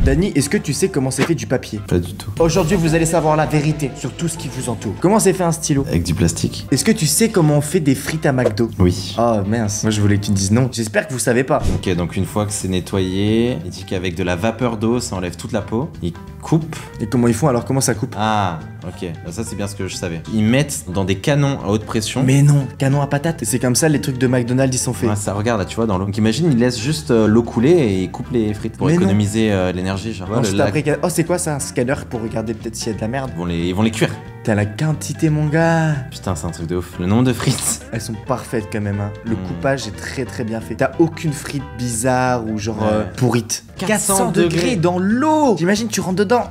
Dany, est-ce que tu sais comment c'est fait du papier? Pas du tout. Aujourd'hui, vous allez savoir la vérité sur tout ce qui vous entoure. Comment c'est fait un stylo? Avec du plastique? Est-ce que tu sais comment on fait des frites à McDo? Oui. Oh mince, moi je voulais que tu me dises non. J'espère que vous savez pas. Ok, donc une fois que c'est nettoyé, il dit qu'avec de la vapeur d'eau, ça enlève toute la peau. Il coupe. Et comment ils font alors? Comment ça coupe? Ah, ok. Bah, ça, c'est bien ce que je savais. Ils mettent dans des canons à haute pression. Mais non, canon à patate. C'est comme ça les trucs de McDonald's ils sont faits. Ouais, ça regarde là, tu vois, dans l'eau. Donc imagine, ils laissent juste l'eau couler et ils coupent les frites pour Mais non. économiser l'énergie. Genre, Ensuite, le lac. après, oh c'est quoi ça? Un scanner pour regarder peut-être s'il y a de la merde? Ils vont les cuire. T'as la quantité mon gars. Putain, c'est un truc de ouf. Le nombre de frites. Elles sont parfaites quand même hein. Le coupage est très très bien fait. T'as aucune frite bizarre ou genre pourrite. 400 degrés dans l'eau. T'imagines tu rentres dedans.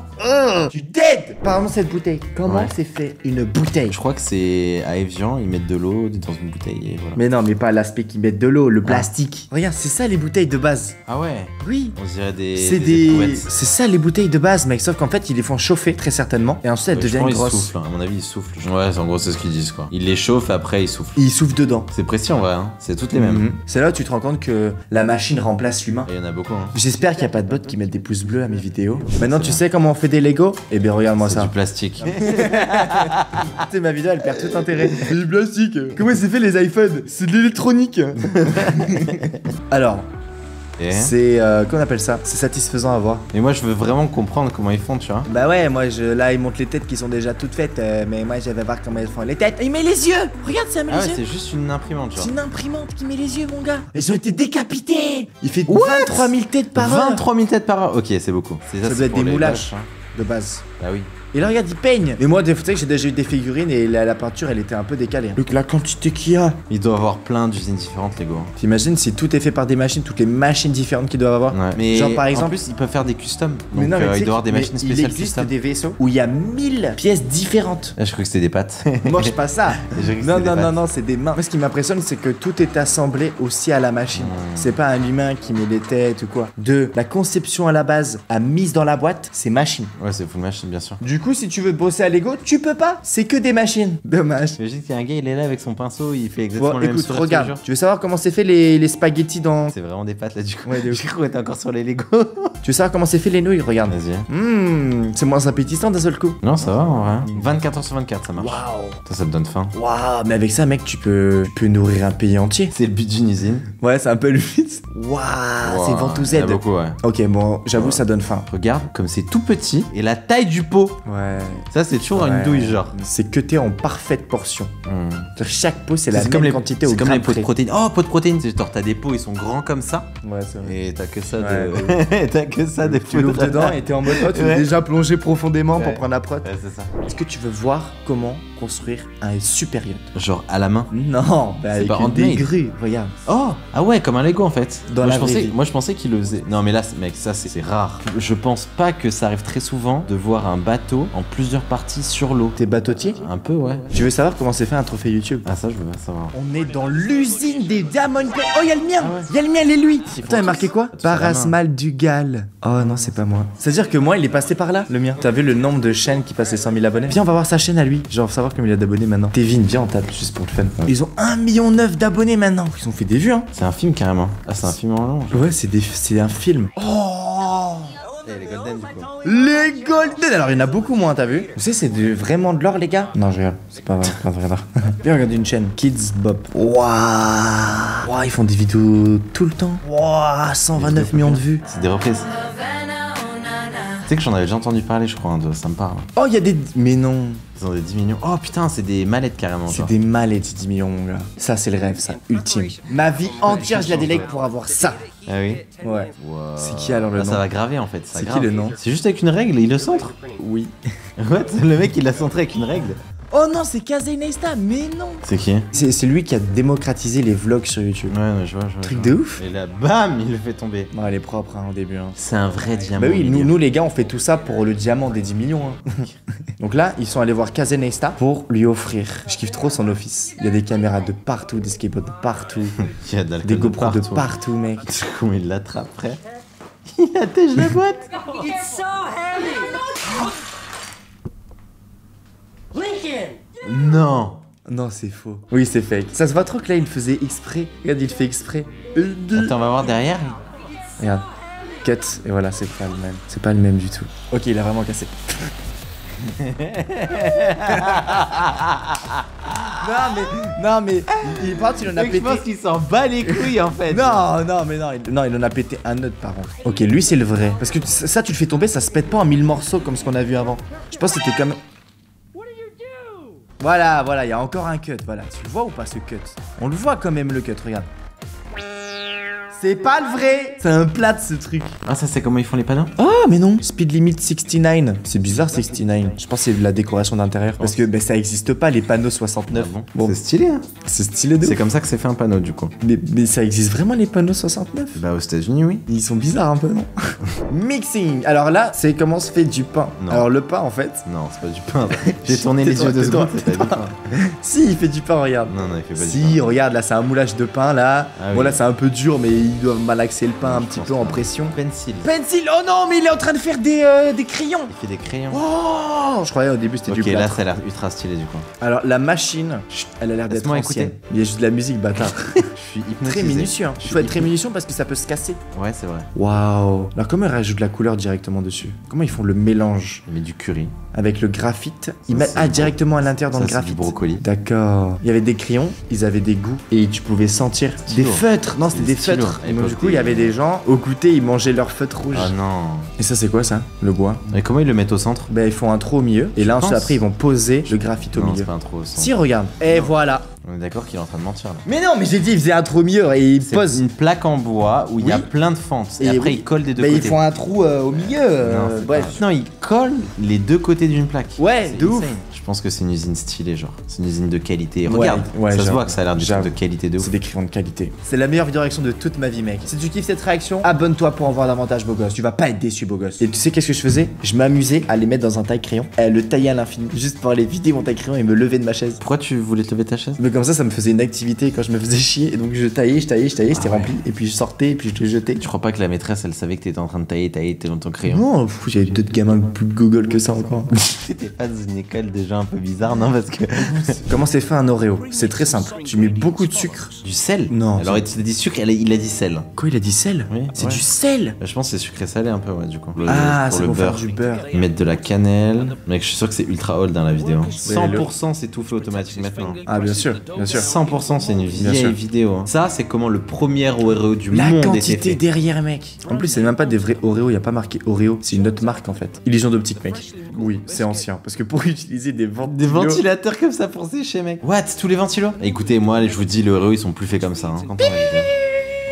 Tu dead. Pardon cette bouteille. Comment c'est fait une bouteille? Je crois que c'est à Evian, ils mettent de l'eau dans une bouteille et voilà. Mais non mais pas l'aspect qu'ils mettent de l'eau, le plastique. Regarde c'est ça les bouteilles de base. Ah ouais. Oui. On dirait des. C'est ça les bouteilles de base mec. Sauf qu'en fait ils les font chauffer très certainement. Et ensuite elles deviennent grosses. Ils soufflent, hein. À mon avis ils soufflent. Ouais en gros c'est ce qu'ils disent quoi. Ils les chauffent et après ils soufflent. Ils soufflent dedans. C'est précis en vrai hein. C'est toutes les mêmes. C'est là où tu te rends compte que la machine remplace l'humain. Il y en a beaucoup hein. J'espère qu'il n'y a pas de bots qui mettent des pouces bleus à mes vidéos. Maintenant tu sais comment on fait des Lego? Eh bien regarde-moi ça. C'est du plastique. Tu sais ma vidéo elle perd tout intérêt. C'est du plastique. Comment c'est fait les iPhones? C'est de l'électronique. Alors, c'est qu'on appelle ça? C'est satisfaisant à voir. Mais moi je veux vraiment comprendre comment ils font tu vois. Bah ouais moi là ils montrent les têtes qui sont déjà toutes faites mais moi je vais voir comment ils font les têtes. Il met les yeux. Regarde ça met Ah les ouais yeux. c'est juste une imprimante genre. C'est une imprimante qui met les yeux mon gars. Ils ont été décapités. Il fait 23 000 têtes par heure. 23 000 têtes par heure. Ok c'est beaucoup. Ça doit être des moulages de base. Ah oui. Et là regarde il peigne. Mais moi tu sais que j'ai déjà eu des figurines et la peinture elle était un peu décalée. Look la quantité qu'il y a. Il doit avoir plein d'usines différentes Lego. T'imagines si tout est fait par des machines, toutes les machines différentes qu'ils doivent avoir. Ouais. Mais genre par exemple. En plus ils peuvent faire des customs. Mais Donc non, mais il doit avoir des machines spéciales il existe custom. des vaisseaux où il y a 1000 pièces différentes. Là je crois que c'était des pattes. Mange pas ça. Non, Non, c'est des mains. Moi, ce qui m'impressionne, c'est que tout est assemblé aussi à la machine. C'est pas un humain qui met les têtes ou quoi. De la conception à la base à mise dans la boîte, c'est machine. Ouais c'est full machine bien sûr. Du coup, si tu veux bosser à Lego, tu peux pas. C'est que des machines. Dommage. Imagine qu'il y a un gars, il est là avec son pinceau, il fait exactement Bon, le même écoute, sourire tous les regarde. jours. Tu veux savoir comment c'est fait les spaghettis dans. C'est vraiment des pâtes là du coup. Ouais, de ouf. J'ai cru que t'es encore sur les Lego. Tu veux savoir comment c'est fait les nouilles? Regarde. Vas-y. C'est moins appétissant d'un seul coup. Non, ça va en vrai. 24 heures sur 24, ça marche. Waouh. Ça te donne faim. Waouh, mais avec ça, mec, tu peux nourrir un pays entier. C'est le but d'une usine. Ouais, c'est un peu le but. Waouh, c'est ventouse. Il y en a beaucoup, ouais. Ok, bon, j'avoue, ça donne faim. Regarde, comme c'est tout petit et la taille du pot. Ouais. Ça, c'est toujours une douille, genre. C'est cuté en parfaite portion. C'est-à-dire chaque pot, c'est la comme même quantité au C'est comme gramme les pots de près. protéines. Oh, pots de protéines. C'est genre, t'as des pots, ils sont grands comme ça. Ouais, c'est vrai. Et t'as que ça Ouais, de. T'as que ça des Tu l'ouvres dedans et t'es en mode oh, tu veux Ouais. déjà plonger profondément pour Ouais. prendre la prot. Ouais, c'est ça. Est-ce que tu veux voir comment construire un super yacht? Genre à la main. Non, bah avec pas une handmade. des grues, regarde. Oh Ah ouais, comme un Lego en fait. Dans la vraie vie. Moi je pensais qu'il le faisait. Non mais là mec, ça c'est rare. Je pense pas que ça arrive très souvent de voir un bateau en plusieurs parties sur l'eau. T'es bateautier? Un peu ouais. Tu veux savoir comment c'est fait un trophée YouTube? Ah ça je veux pas savoir. On est dans l'usine des Diamond Play. Oh, y'a le mien! Ah ouais. Y'a le mien, il est lui! Ils Putain, il est font marqué tous. quoi? Tous à la main. Parasmal du Gal. Oh non, c'est pas moi. C'est-à-dire que moi, il est passé par là, le mien. T'as vu le nombre de chaînes qui passent les 100 000 abonnés? Viens, on va voir sa chaîne à lui. Genre, savoir combien il a d'abonnés maintenant. Tevin, viens, on tape juste pour le fun. Ils ont 1,9 million d'abonnés maintenant. Ils ont fait des vues, hein. C'est un film carrément. Ah c'est un film en long. Ouais, c'est un film. Oh! Les Golden du coup. Les Golden! Alors, il y en a beaucoup moins, t'as vu? Tu sais, c'est vraiment de l'or, les gars? Non, je rigole. C'est pas vrai, pas de vrai d'or. Viens, regarde une chaîne. Kids Bob. Waouh! Ils font des vidéos tout le temps. Waouh! 129 millions de vues. C'est des reprises. Tu sais que j'en avais déjà entendu parler je crois, ça me parle. Oh, il y a des. Mais non. Ils ont des 10 millions. Oh putain, c'est des mallettes carrément. C'est genre. des mallettes, 10 millions, mon gars. Ça, c'est le rêve, ça. Ultime. Ma vie entière, je la délègue pour avoir ça. Ah oui. Ouais. Wow. C'est qui, alors, le Là, nom? ça va graver en fait. ça C'est qui, grave. le nom? C'est juste avec une règle et il le centre. Oui. What? Le mec il l'a centré avec une règle. Oh non, c'est Kazé Neista, mais non. C'est qui? C'est lui qui a démocratisé les vlogs sur YouTube. Ouais, je vois. Truc de ouf. Et là, bam, il le fait tomber. Non, elle est propre hein, au début. Hein. C'est un vrai diamant. Bah oui, Miguel. nous les gars, on fait tout ça pour le diamant des 10 millions. Hein. Donc là, ils sont allés voir Kazé Neista pour lui offrir. Je kiffe trop son office. Il y a des caméras de partout, des skateboards de partout, Il y a de l'alcool des GoPros de partout. partout, mec. Comment il l'attrape, frère? Il attèche la boîte. It's so heavy! Lincoln! Non. Non, c'est faux. Oui, c'est fake. Ça se voit trop que là, il faisait exprès. Regarde, il fait exprès. Attends, on va voir derrière. Regarde. Cut. Et voilà, c'est pas le même. C'est pas le même du tout. Ok, il a vraiment cassé. non mais il pense il en a pété. Je pense qu'il s'en bat les couilles en fait. Non, il en a pété un autre par contre. Ok, lui c'est le vrai. Parce que ça tu le fais tomber, ça se pète pas en 1000 morceaux comme ce qu'on a vu avant. Je pense que c'était comme... Voilà, il y a encore un cut, voilà. Tu le vois ou pas ce cut? On le voit quand même le cut, regarde. C'est pas le vrai. C'est un plat ce truc. Ah, ça c'est comment ils font les panneaux? Ah mais non, speed limit 69. C'est bizarre 69. Je pense que c'est de la décoration d'intérieur. Parce que ça existe pas les panneaux 69. Ah bon. C'est stylé hein. C'est stylé de C'est ouf. comme ça que c'est fait un panneau du coup. Mais ça existe vraiment les panneaux 69? Bah aux États-Unis oui. Ils sont bizarres un peu, non? Mixing. Alors là, c'est comment se fait du pain. Non. Alors le pain en fait. Non, c'est pas du pain. J'ai tourné les yeux 2 secondes, c'est pas du pain. Si, il fait du pain, regarde. Non, il fait pas du pain. Si, regarde, là c'est un moulage de pain là. Ah Bon oui. là c'est un peu dur, mais ils doivent malaxer le pain un Je petit pense peu en pas. pression. Pencil. Pencil. Oh non, mais il est en train de faire des crayons. Il fait des crayons. Oh, je croyais au début c'était du Ok, là plâtre. ça a l'air ultra stylé du coup. Alors la machine, elle a l'air d'être Laisse-moi ancienne. écouter. Il y a juste de la musique, bâtard. Je suis hypnotisé. Très minutieux. Hein. Je Il suis faut être très hypnotisé. minutieux parce que ça peut se casser. Ouais, c'est vrai. Waouh. Alors comment ils rajoutent de la couleur directement dessus? Comment ils font le mélange Il met du curry. avec le graphite? Ils Ça, mettent c'est directement à l'intérieur dans Ça, le c'est graphite. du brocoli. D'accord. Il y avait des crayons, ils avaient des goûts et tu pouvais sentir Stylo. des feutres. Non, c'était Des des stylos. feutres. À Et donc, l'époque, du coup, il y avait des gens au goûter, ils mangeaient leur feutre rouge. Ah non. Et ça, c'est quoi ça? Le bois? Et comment ils le mettent au centre? Ben, ils font un trou au milieu et là, ensuite, penses après, ils vont poser le graphite au Non, milieu. c'est pas un trou au centre. Si, regarde. Et Non. voilà. On est d'accord qu'il est en train de mentir là. Mais non, mais j'ai dit, ils faisaient un trou au milieu et ils C'est posent. une plaque en bois où il y a Oui. plein de fentes. Et, Et après oui. ils collent des deux Ben, côtés. ils font un trou au milieu. Non, c'est Bref. pas- Non, ils collent les deux côtés d'une plaque. Ouais, C'est de ouf. insane. Je pense que c'est une usine stylée, genre. C'est une usine de qualité. Ouais, Regarde, ouais, ça se j'avoue. voit que ça a l'air du truc J'avoue. de qualité de ouf. C'est des crayons de qualité. C'est la meilleure vidéo réaction de toute ma vie, mec. Si tu kiffes cette réaction, abonne-toi pour en voir davantage, beau gosse. Tu vas pas être déçu, beau gosse. Et tu sais qu'est-ce que je faisais? Je m'amusais à les mettre dans un taille-crayon, à le tailler à l'infini, juste pour aller vider mon taille-crayon et me lever de ma chaise. Pourquoi tu voulais te lever ta chaise? Mais comme ça me faisait une activité quand je me faisais chier. Et donc je taillais, c'était ouais. rempli. Et puis je sortais, et puis je le jetais. Tu crois pas que la maîtresse elle savait que t'étais en train de tailler t'es dans ton crayon? Non, fou, j'avais d'autres gamins plus Google que ça encore. T'étais pas dans une école déjà un peu bizarre, non? Parce que. Comment c'est fait un Oreo? C'est très simple. Tu mets beaucoup de sucre. Du sel? Non, Alors il t'a dit sucre, il a dit sel. Quoi, il a dit sel? Oui, C'est ouais. du sel. Je pense que c'est sucré salé un peu, ouais, du coup. Ah, pour c'est le pour faire beurre. du beurre. Ils mettent de la cannelle. Mec, je suis sûr que c'est ultra old dans la vidéo. Ouais, 100% c'est tout fait automatique maintenant. Ah, bien sûr, bien sûr. 100% c'est une Bien vieille sûr. vidéo. hein. Ça, c'est comment le premier Oreo du La monde était quantité fait. derrière, mec. En plus, c'est même pas des vrais Oreo, y a pas marqué Oreo, c'est une autre marque en fait. Illusion d'optique, mec. Oui, c'est ancien. Parce que pour utiliser des Des ventilos. ventilateurs comme ça pour sécher, mec. What? Tous les ventilos? Écoutez, moi, je vous dis, les Oreo, ils sont plus faits comme ça. Hein. Quand on va les faire.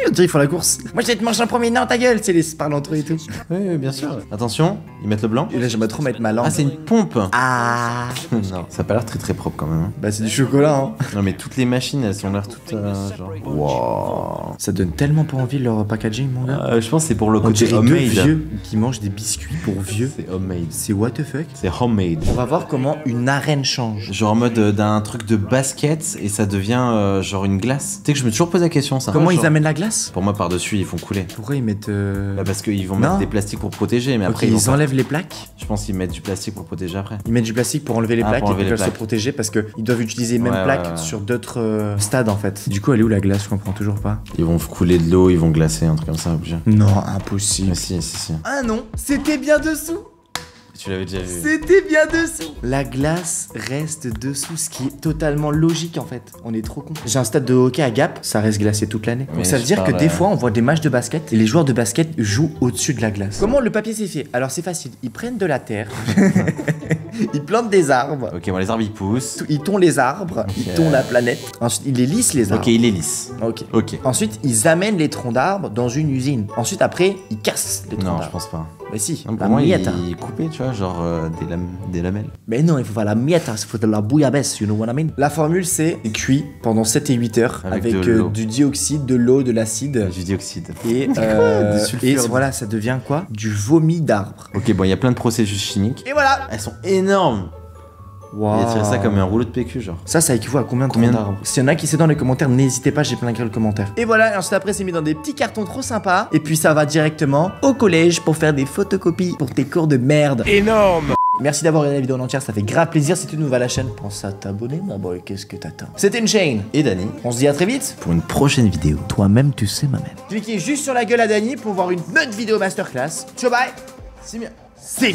On dirait qu'ils font la course. Moi, je vais te manger en premier, non, ta gueule. C'est les parlent entre eux et tout. Oui, oui, bien sûr. Attention, ils mettent le blanc. Et là, j'aimerais trop mettre ma langue. Ah, c'est une pompe. Ah. Non, ça a pas l'air très très propre quand même. hein. Bah, c'est du chocolat, hein. Non, mais toutes les machines, elles ont l'air toutes genre. Wow. Ça donne tellement pas envie leur packaging, mon gars. Je pense que c'est pour le On côté dirait deux homemade. vieux qui mangent des biscuits pour vieux. C'est homemade. C'est what the fuck? C'est homemade. On va voir comment une arène change. Genre en mode d'un truc de basket et ça devient genre une glace. Tu sais que je me suis toujours posé la question ça. Comment Genre, ils amènent la glace? Pour moi par-dessus ils font couler. Pourquoi ils mettent. Bah parce qu'ils vont Non. mettre des plastiques pour protéger mais Ok, après ils vont pas- enlèvent les plaques. Je pense qu'ils mettent du plastique pour protéger après. Ils mettent du plastique pour enlever les Ah, plaques pour et enlever pour les qu'elles soient plaques. protégées parce qu'ils doivent utiliser les mêmes Ouais, plaques ouais, ouais. sur d'autres stades en fait. Du coup, elle est où la glace? Je comprends toujours pas. Ils vont couler de l'eau, ils vont glacer, un truc comme ça obligé. Non, impossible. Mais si. Ah non, c'était bien dessous. Tu l'avais déjà vu. C'était bien dessous. La glace reste dessous, ce qui est totalement logique en fait. On est trop con. J'ai un stade de hockey à Gap, ça reste glacé toute l'année. Mais Donc ça veut je dire que parle, des fois on voit des matchs de basket et les joueurs de basket jouent au-dessus de la glace. Comment le papier s'est fait? Alors c'est facile, ils prennent de la terre, ils plantent des arbres, Ok, bon les arbres ils poussent. ils tondent les arbres, ils tondent la planète. Ensuite ils les lissent les arbres. Ok, il est lisse. Ok. Ok. Ensuite, ils amènent les troncs d'arbres dans une usine. Ensuite, après, ils cassent les troncs Non, je d'arbres. pense pas. Mais si, Non, la pour moi, miette. il est coupé, tu vois, genre des lamelles. Mais non, il faut faire la miette, il faut de la bouillabaisse, you know what I mean? La formule, c'est cuit pendant 7 et 8 heures Avec avec, de l'eau. du dioxyde, de l'eau, de l'acide. Du dioxyde. Et, Du sulfure. et voilà, ça devient quoi? Du vomi d'arbre. Ok, bon, il y a plein de processus chimiques. Et voilà! Elles sont énormes. Wow. Il a tiré ça comme un rouleau de PQ, genre. Ça équivaut à combien de Combien troncs de- d'arbres? S'il y en a qui sait dans les commentaires, n'hésitez pas, j'ai plein de commentaires. Et voilà, et ensuite après c'est mis dans des petits cartons trop sympas. Et puis ça va directement au collège pour faire des photocopies pour tes cours de merde. Énorme. Merci d'avoir regardé la vidéo en entière, ça fait grave plaisir. Si tu es nouveau à la chaîne, pense à t'abonner, ma boy, qu'est-ce que t'attends? C'était Shane Et Dany. On se dit à très vite. Pour une prochaine vidéo. Toi-même, tu sais, ma mère. Cliquez juste sur la gueule à Dany pour voir une autre vidéo masterclass. Ciao, bye. C'est bien. C'est